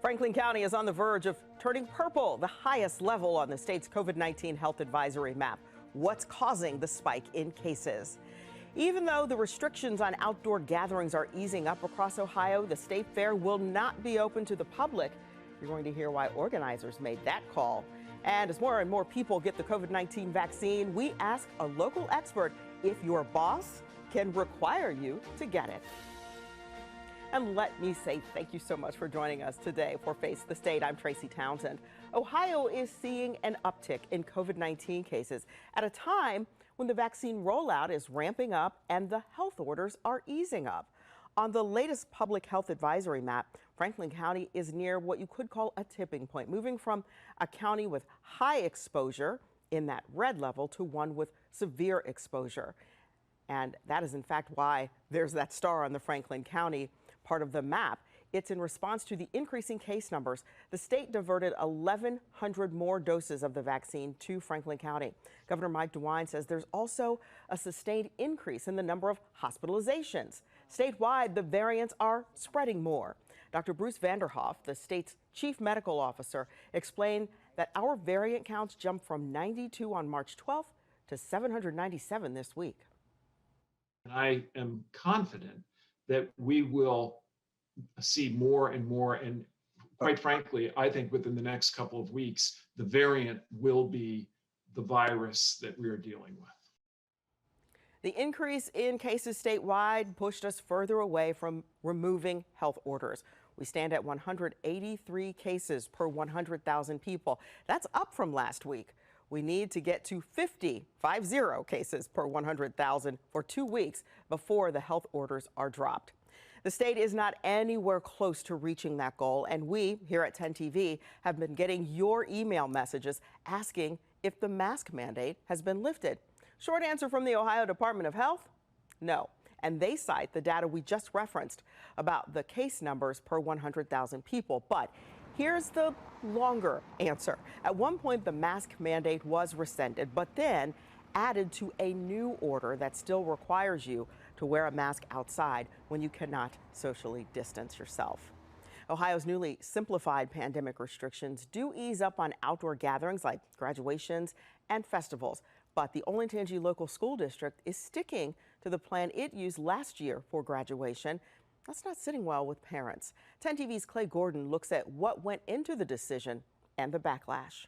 Franklin County is on the verge of turning purple, the highest level on the state's COVID-19 health advisory map. What's causing the spike in cases? Even though the restrictions on outdoor gatherings are easing up across Ohio, the state fair will not be open to the public. You're going to hear why organizers made that call. And as more and more people get the COVID-19 vaccine, we ask a local expert if your boss can require you to get it. And let me say thank you so much for joining us today for Face the State. I'm Tracy Townsend. Ohio is seeing an uptick in COVID-19 cases at a time when the vaccine rollout is ramping up and the health orders are easing up. On the latest public health advisory map, Franklin County is near what you could call a tipping point, moving from a county with high exposure in that red level to one with severe exposure. And that is in fact why there's that star on the Franklin County part of the map. It's in response to the increasing case numbers. The state diverted 1,100 more doses of the vaccine to Franklin County. Governor Mike DeWine says there's also a sustained increase in the number of hospitalizations. Statewide, the variants are spreading more. Dr. Bruce Vanderhoff, the state's chief medical officer, explained that our variant counts jumped from 92 on March 12th to 797 this week. I am confident that we will see more and more, and quite frankly, I think within the next couple of weeks, the variant will be the virus that we are dealing with. The increase in cases statewide pushed us further away from removing health orders. We stand at 183 cases per 100,000 people. That's up from last week. We need to get to 50 cases per 100,000 for 2 weeks before the health orders are dropped. The state is not anywhere close to reaching that goal, and we here at 10 TV have been getting your email messages asking if the mask mandate has been lifted. Short answer from the Ohio Department of Health, no. And they cite the data we just referenced about the case numbers per 100,000 people. But here's the longer answer. At one point, the mask mandate was rescinded, but then added to a new order that still requires you to wear a mask outside when you cannot socially distance yourself. Ohio's newly simplified pandemic restrictions do ease up on outdoor gatherings like graduations and festivals. But the Olentangy Local School District is sticking to the plan it used last year for graduation. That's not sitting well with parents. 10 TV's Clay Gordon looks at what went into the decision and the backlash.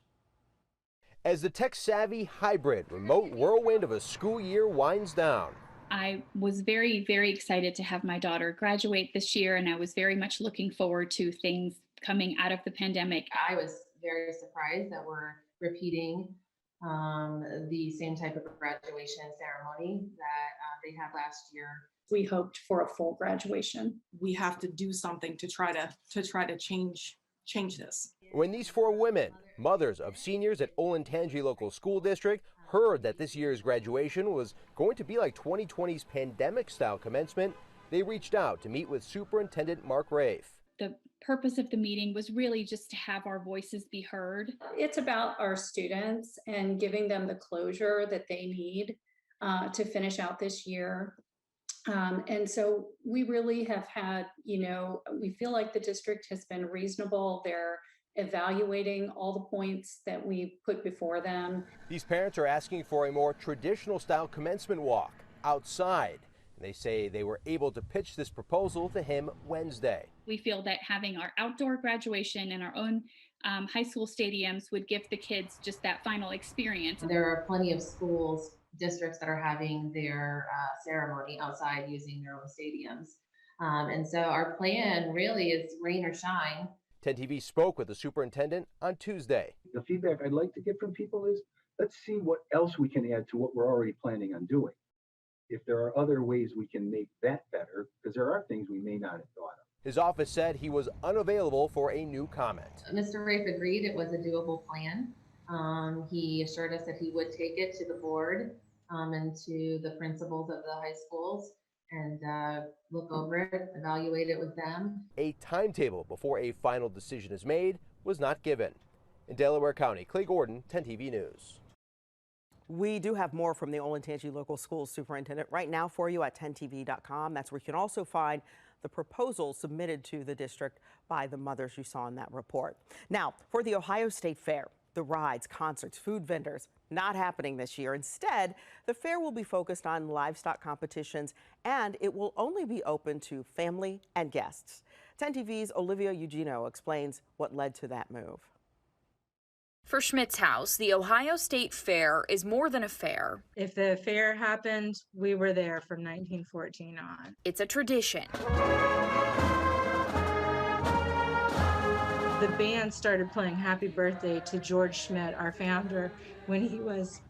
As the tech-savvy hybrid remote whirlwind of a school year winds down, I was very, very excited to have my daughter graduate this year, and I was very much looking forward to things coming out of the pandemic. I was very surprised that we're repeating the same type of graduation ceremony that they had last year. We hoped for a full graduation. We have to do something to try to change this. When these four women, mothers of seniors at Olentangy Local School District, heard that this year's graduation was going to be like 2020's pandemic-style commencement, they reached out to meet with Superintendent Mark Rafe. The purpose of the meeting was really just to have our voices be heard. It's about our students and giving them the closure that they need to finish out this year. And so we really have had, we feel like the district has been reasonable. They're evaluating all the points that we put before them. These parents are asking for a more traditional style commencement walk outside. And they say they were able to pitch this proposal to him Wednesday. We feel that having our outdoor graduation in our own high school stadiums would give the kids just that final experience. There are plenty of schools, districts that are having their ceremony outside using their own stadiums. And so our plan really is rain or shine. 10 TV spoke with the superintendent on Tuesday. The feedback I'd like to get from people is, let's see what else we can add to what we're already planning on doing. If there are other ways we can make that better, because there are things we may not have thought of. His office said he was unavailable for a new comment. Mr. Rafe agreed it was a doable plan. He assured us that he would take it to the board and to the principals of the high schools and look over it, evaluate it with them. A timetable before a final decision is made was not given. In Delaware County, Clay Gordon, 10 TV News. We do have more from the Olentangy Local Schools Superintendent right now for you at 10tv.com. That's where you can also find the proposal submitted to the district by the mothers you saw in that report. Now, for the Ohio State Fair, the rides, concerts, food vendors, not happening this year. Instead, the fair will be focused on livestock competitions, and it will only be open to family and guests. 10 TV's Olivia Eugenio explains what led to that move. For Schmidt's House, the Ohio State Fair is more than a fair. If the fair happened, we were there from 1914 on. It's a tradition. The band started playing Happy Birthday to George Schmidt, our founder, when he was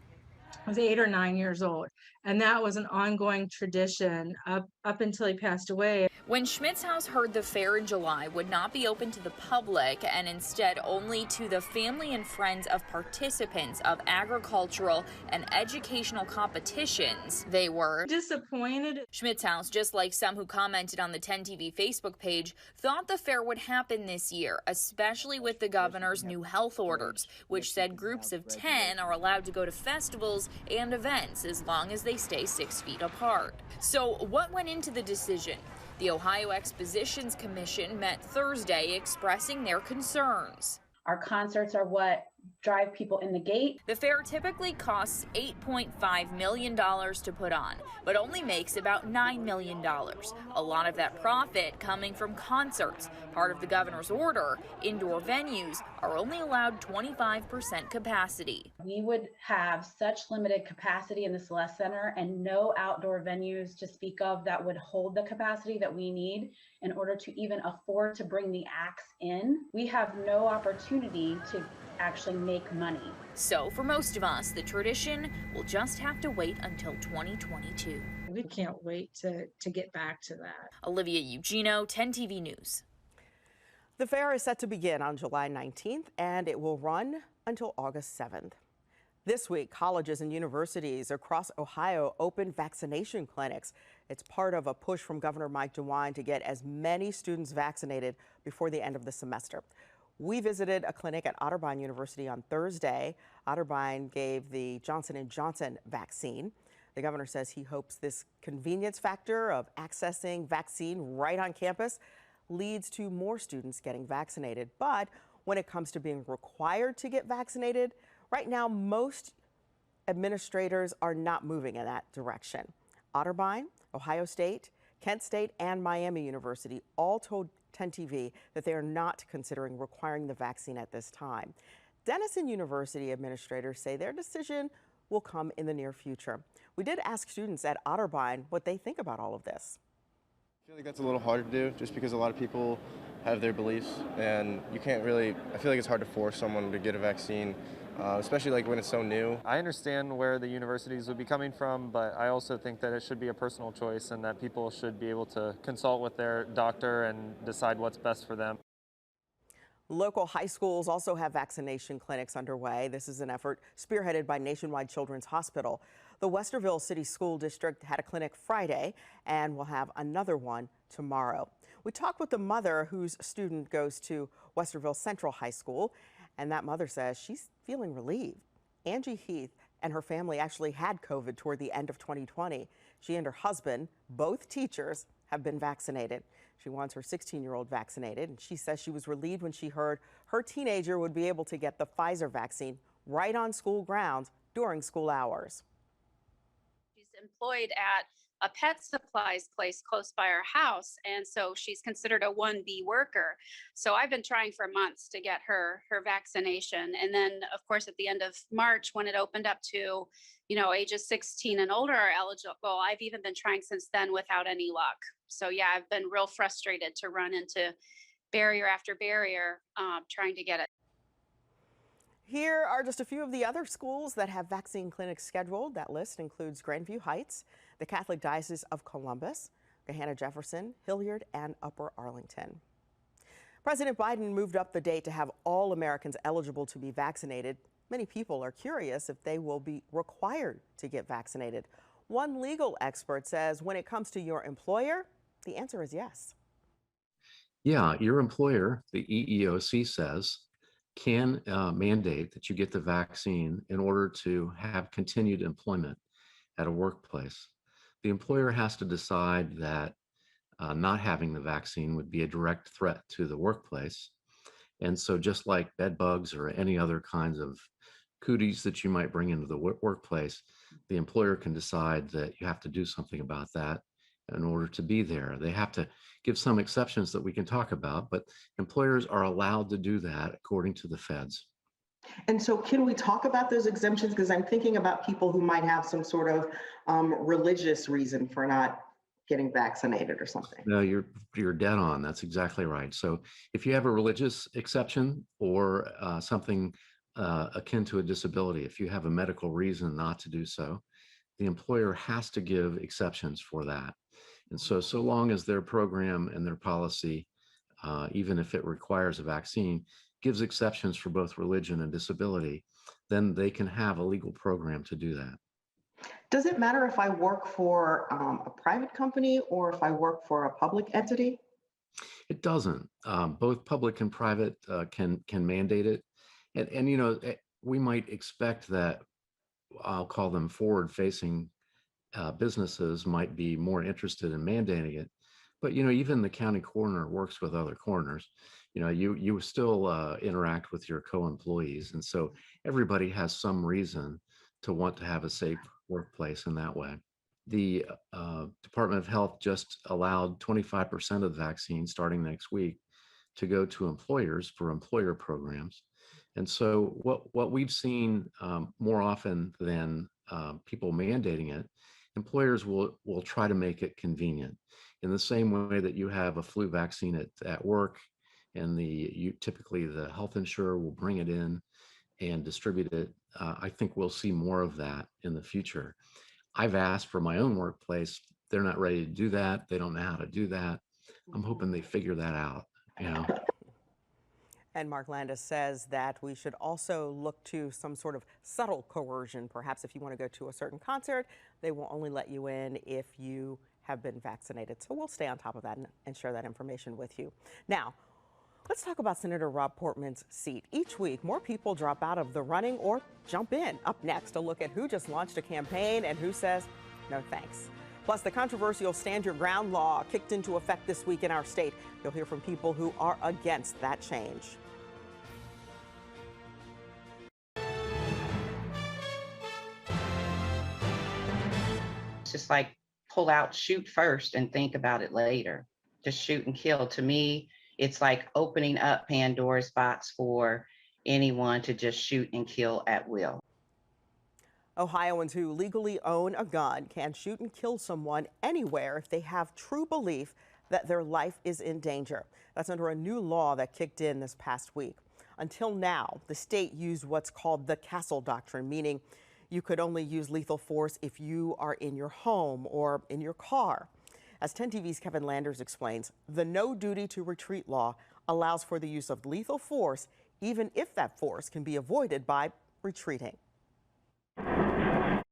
8 or 9 years old. And that was an ongoing tradition up until he passed away. When Schmidt's House heard the fair in July would not be open to the public and instead only to the family and friends of participants of agricultural and educational competitions, they were disappointed. Schmidt's House, just like some who commented on the 10 TV Facebook page, thought the fair would happen this year, especially with the governor's new health orders, which said groups of 10 are allowed to go to festivals and events as long as they stay 6 feet apart. So what went into the decision? The Ohio Expositions Commission met Thursday expressing their concerns. Our concerts are what drive people in the gate. The fair typically costs $8.5 million to put on, but only makes about $9 million. A lot of that profit coming from concerts. Part of the governor's order, indoor venues are only allowed 25% capacity. We would have such limited capacity in the Celeste Center and no outdoor venues to speak of that would hold the capacity that we need in order to even afford to bring the acts in. We have no opportunity to actually make money. So for most of us, the tradition will just have to wait until 2022. We can't wait to get back to that. Olivia Eugenio, 10 TV News. The fair is set to begin on July 19th, and it will run until August 7th. This week, colleges and universities across Ohio opened vaccination clinics. It's part of a push from Governor Mike DeWine to get as many students vaccinated before the end of the semester. We visited a clinic at Otterbein University on Thursday. Otterbein gave the Johnson & Johnson vaccine. The governor says he hopes this convenience factor of accessing vaccine right on campus leads to more students getting vaccinated. But when it comes to being required to get vaccinated, right now most administrators are not moving in that direction. Otterbein, Ohio State, Kent State, and Miami University all told 10 TV that they are not considering requiring the vaccine at this time. Denison University administrators say their decision will come in the near future. We did ask students at Otterbein what they think about all of this. I feel like that's a little hard to do just because a lot of people have their beliefs and you can't really, I feel like it's hard to force someone to get a vaccine, especially like when it's so new. I understand where the universities would be coming from, but I also think that it should be a personal choice and that people should be able to consult with their doctor and decide what's best for them. Local high schools also have vaccination clinics underway. This is an effort spearheaded by Nationwide Children's Hospital. The Westerville City School District had a clinic Friday and will have another one tomorrow. We talked with the mother whose student goes to Westerville Central High School, and that mother says she's feeling relieved. Angie Heath and her family actually had COVID toward the end of 2020. She and her husband, both teachers, have been vaccinated. She wants her 16-year-old vaccinated, and she says she was relieved when she heard her teenager would be able to get the Pfizer vaccine right on school grounds during school hours. She's employed at a pet supplies place close by our house, and so she's considered a 1B worker. So I've been trying for months to get her vaccination, and then of course at the end of March when it opened up to ages 16 and older are eligible, I've even been trying since then without any luck. So yeah, I've been real frustrated to run into barrier after barrier trying to get it. Here are just a few of the other schools that have vaccine clinics scheduled. That list includes Grandview Heights, the Catholic Diocese of Columbus, Gahanna Jefferson, Hilliard, and Upper Arlington. President Biden moved up the date to have all Americans eligible to be vaccinated. Many people are curious if they will be required to get vaccinated. One legal expert says when it comes to your employer, the answer is yes. Yeah, your employer, the EEOC says, can mandate that you get the vaccine in order to have continued employment at a workplace. The employer has to decide that not having the vaccine would be a direct threat to the workplace. And so just like bed bugs or any other kinds of cooties that you might bring into the workplace, the employer can decide that you have to do something about that in order to be there. They have to give some exceptions that we can talk about, but employers are allowed to do that according to the feds. And so can we talk about those exemptions? Because I'm thinking about people who might have some sort of religious reason for not getting vaccinated or something. No, you're dead on. That's exactly right. So if you have a religious exception or something akin to a disability, if you have a medical reason not to do so, the employer has to give exceptions for that. And so long as their program and their policy, even if it requires a vaccine, gives exceptions for both religion and disability, then they can have a legal program to do that. Does it matter if I work for a private company or if I work for a public entity? It doesn't. Both public and private can mandate it. And you know, we might expect that, I'll call them forward-facing businesses might be more interested in mandating it. But you know, even the county coroner works with other coroners. You know, you still interact with your co-employees, and so everybody has some reason to want to have a safe workplace in that way. The Department of Health just allowed 25% of the vaccine starting next week to go to employers for employer programs. And so what we've seen more often than people mandating it, employers will try to make it convenient. In the same way that you have a flu vaccine at work, and typically the health insurer will bring it in and distribute it. I think we'll see more of that in the future. I've asked for my own workplace. They're not ready to do that. They don't know how to do that. I'm hoping they figure that out, you know. And Mark Landis says that we should also look to some sort of subtle coercion. Perhaps if you want to go to a certain concert, they will only let you in if you have been vaccinated. So we'll stay on top of that and share that information with you. Now, let's talk about Senator Rob Portman's seat. Each week, more people drop out of the running or jump in. Up next, a look at who just launched a campaign and who says no thanks. Plus, the controversial Stand Your Ground law kicked into effect this week in our state. You'll hear from people who are against that change. It's just like pull out, shoot first, and think about it later. Just shoot and kill. To me, it's like opening up Pandora's box for anyone to just shoot and kill at will. Ohioans who legally own a gun can shoot and kill someone anywhere if they have true belief that their life is in danger. That's under a new law that kicked in this past week. Until now, the state used what's called the castle doctrine, meaning you could only use lethal force if you are in your home or in your car. As 10 TV's Kevin Landers explains, the no duty to retreat law allows for the use of lethal force, even if that force can be avoided by retreating.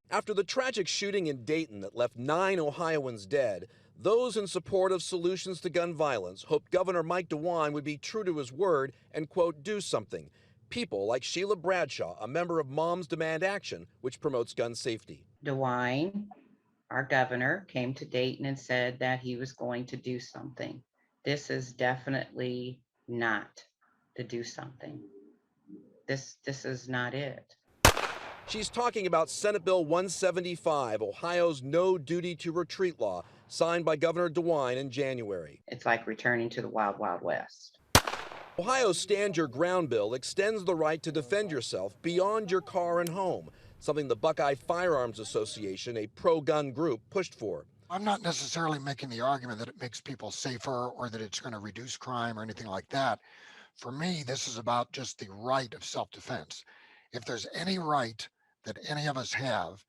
After the tragic shooting in Dayton that left 9 Ohioans dead, those in support of solutions to gun violence hoped Governor Mike DeWine would be true to his word and, quote, do something. People like Sheila Bradshaw, a member of Moms Demand Action, which promotes gun safety. DeWine, our governor, came to Dayton and said that he was going to do something. This is definitely not to do something. This is not it. She's talking about Senate Bill 175, Ohio's no duty to retreat law, signed by Governor DeWine in January. It's like returning to the Wild Wild West. Ohio's Stand Your Ground bill extends the right to defend yourself beyond your car and home, something the Buckeye Firearms Association, a pro-gun group, pushed for. I'm not necessarily making the argument that it makes people safer or that it's going to reduce crime or anything like that. For me, this is about just the right of self-defense. If there's any right that any of us have,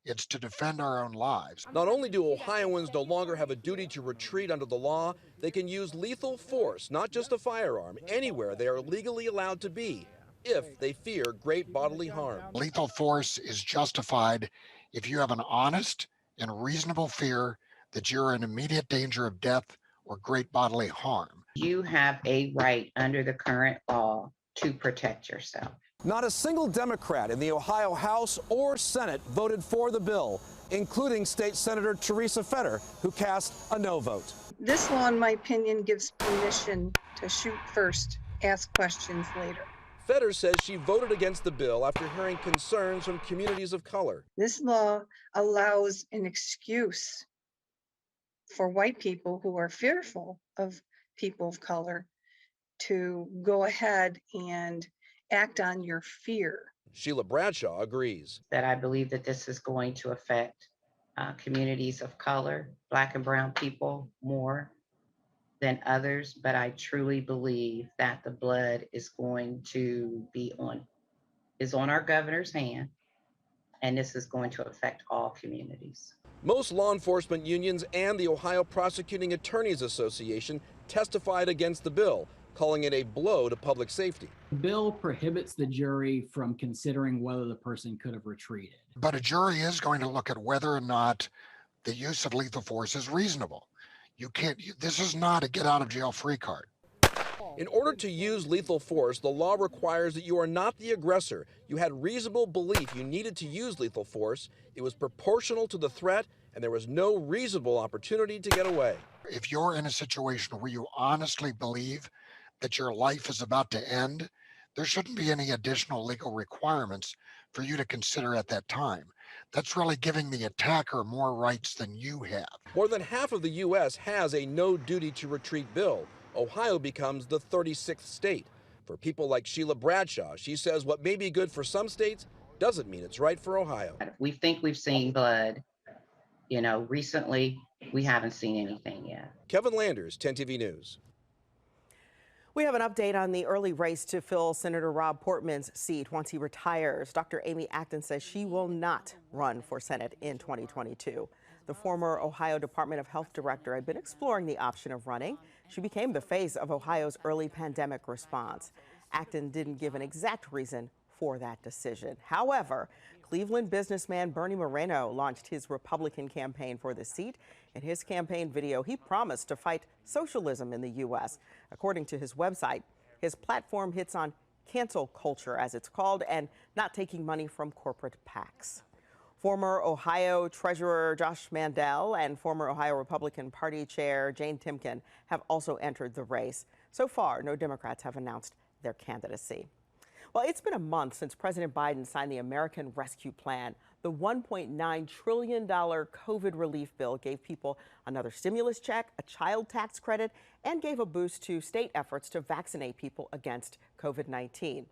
it's to defend our own lives. Not only do Ohioans no longer have a duty to retreat under the law, they can use lethal force, not just a firearm, anywhere they are legally allowed to be, if they fear great bodily harm. Lethal force is justified if you have an honest and reasonable fear that you're in immediate danger of death or great bodily harm. You have a right under the current law to protect yourself. Not a single Democrat in the Ohio House or Senate voted for the bill, including State Senator Teresa Fetter, who cast a no vote. This law, in my opinion, gives permission to shoot first, ask questions later. Fetter says she voted against the bill after hearing concerns from communities of color. This law allows an excuse for white people who are fearful of people of color to go ahead and act on your fear. Sheila Bradshaw agrees. That I believe that this is going to affect communities of color, Black and brown people more than others, but I truly believe that the blood is going to be on our governor's hand, and this is going to affect all communities. Most law enforcement unions and the Ohio Prosecuting Attorneys Association testified against the bill, calling it a blow to public safety. The bill prohibits the jury from considering whether the person could have retreated. But a jury is going to look at whether or not the use of lethal force is reasonable. This is not a get out of jail free card. In order to use lethal force, the law requires that you are not the aggressor. You had reasonable belief you needed to use lethal force. It was proportional to the threat, and there was no reasonable opportunity to get away. If you're in a situation where you honestly believe that your life is about to end, there shouldn't be any additional legal requirements for you to consider at that time. That's really giving the attacker more rights than you have. More than half of the U.S. has a no duty to retreat bill. Ohio becomes the 36th state. For people like Sheila Bradshaw, she says what may be good for some states doesn't mean it's right for Ohio. We think we've seen blood. Recently, we haven't seen anything yet. Kevin Landers, 10 TV News. We have an update on the early race to fill Senator Rob Portman's seat once he retires. Dr. Amy Acton says she will not run for Senate in 2022. The former Ohio Department of Health director had been exploring the option of running. She became the face of Ohio's early pandemic response. Acton didn't give an exact reason for that decision. However, Cleveland businessman Bernie Moreno launched his Republican campaign for the seat. In his campaign video, he promised to fight socialism in the U.S. According to his website, his platform hits on cancel culture, as it's called, and not taking money from corporate PACs. Former Ohio Treasurer Josh Mandel and former Ohio Republican Party Chair Jane Timken have also entered the race. So far, no Democrats have announced their candidacy. Well, it's been a month since President Biden signed the American Rescue Plan. The $1.9 trillion COVID relief bill gave people another stimulus check, a child tax credit, and gave a boost to state efforts to vaccinate people against COVID-19.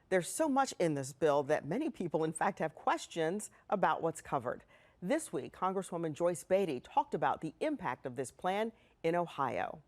There's so much in this bill that many people, in fact, have questions about what's covered. This week, Congresswoman Joyce Beatty talked about the impact of this plan in Ohio.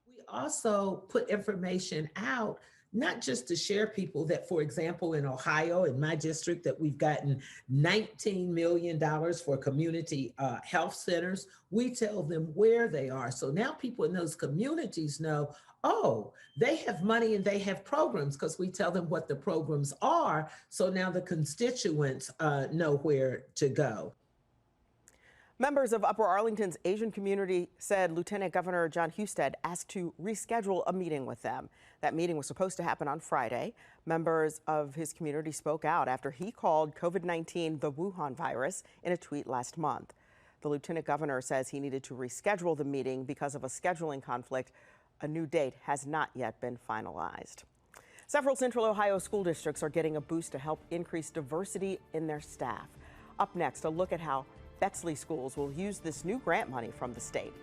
We also put information out, not just to share people that, for example, in Ohio, in my district, that we've gotten $19 million for community health centers. We tell them where they are. So now people in those communities know, oh, they have money and they have programs, because we tell them what the programs are. So now the constituents know where to go. Members of Upper Arlington's Asian community said Lieutenant Governor John Husted asked to reschedule a meeting with them. That meeting was supposed to happen on Friday. Members of his community spoke out after he called COVID-19 the Wuhan virus in a tweet last month. The lieutenant governor says he needed to reschedule the meeting because of a scheduling conflict. A new date has not yet been finalized. Several Central Ohio school districts are getting a boost to help increase diversity in their staff. Up next, a look at how Bexley schools will use this new grant money from the state.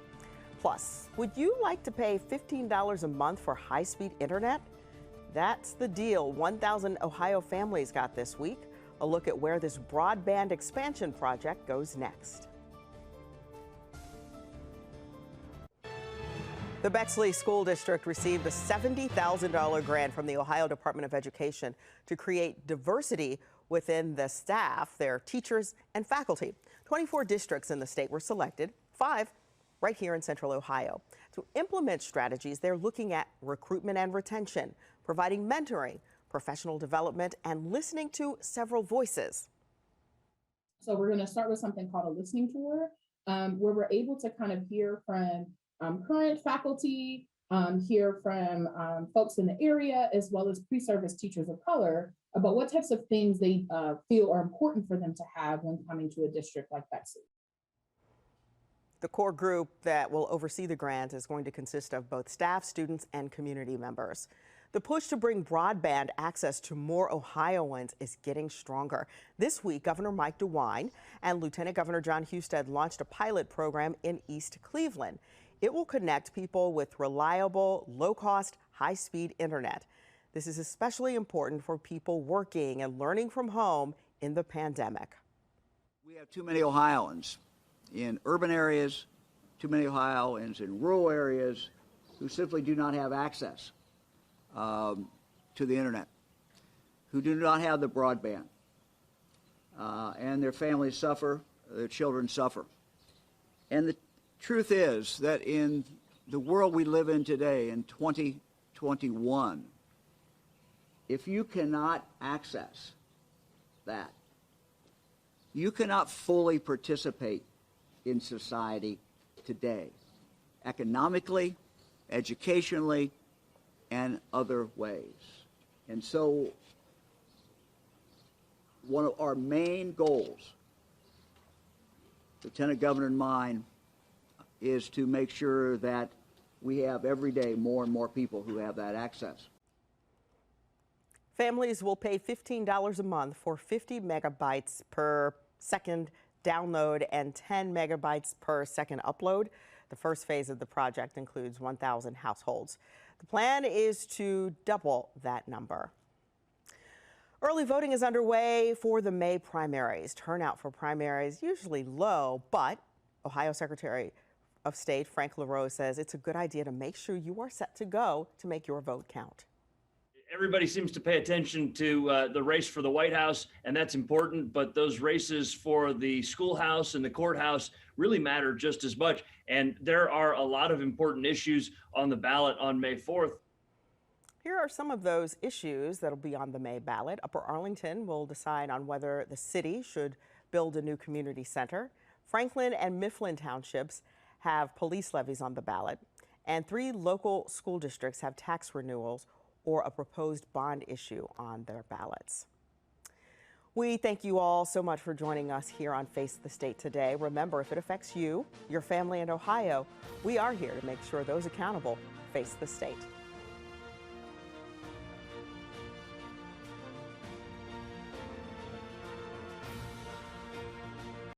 Plus, would you like to pay $15 a month for high-speed internet? That's the deal 1,000 Ohio families got this week. A look at where this broadband expansion project goes next. The Bexley School District received a $70,000 grant from the Ohio Department of Education to create diversity within the staff, their teachers, and faculty. 24 districts in the state were selected, 5 right here in Central Ohio. To implement strategies, they're looking at recruitment and retention, providing mentoring, professional development, and listening to several voices. So we're going to start with something called a listening tour, where we're able to kind of hear from current faculty, hear from folks in the area, as well as pre-service teachers of color about what types of things they feel are important for them to have when coming to a district like Bexley. The core group that will oversee the grant is going to consist of both staff, students, and community members. The push to bring broadband access to more Ohioans is getting stronger. This week, Governor Mike DeWine and Lieutenant Governor John Husted launched a pilot program in East Cleveland. It will connect people with reliable, low-cost, high-speed internet. This is especially important for people working and learning from home in the pandemic. We have too many Ohioans in urban areas, too many Ohioans in rural areas who simply do not have access to the internet, who do not have the broadband, and their families suffer, their children suffer. And the truth is that in the world we live in today, in 2021, if you cannot access that, you cannot fully participate in society today, economically, educationally, and other ways. And so one of our main goals, Lieutenant Governor and mine, is to make sure that we have every day more and more people who have that access. Families will pay $15 a month for 50 megabytes per second download and 10 megabytes per second upload. The first phase of the project includes 1,000 households. The plan is to double that number. Early voting is underway for the May primaries. Turnout for primaries usually low, but Ohio Secretary of State Frank LaRose says it's a good idea to make sure you are set to go to make your vote count. Everybody seems to pay attention to the race for the White House, and that's important, but those races for the schoolhouse and the courthouse really matter just as much. And there are a lot of important issues on the ballot on May 4th. Here are some of those issues that'll be on the May ballot. Upper Arlington will decide on whether the city should build a new community center. Franklin and Mifflin townships have police levies on the ballot, and 3 local school districts have tax renewals or a proposed bond issue on their ballots. We thank you all so much for joining us here on Face the State today. Remember, if it affects you, your family, and Ohio, we are here to make sure those accountable face the state.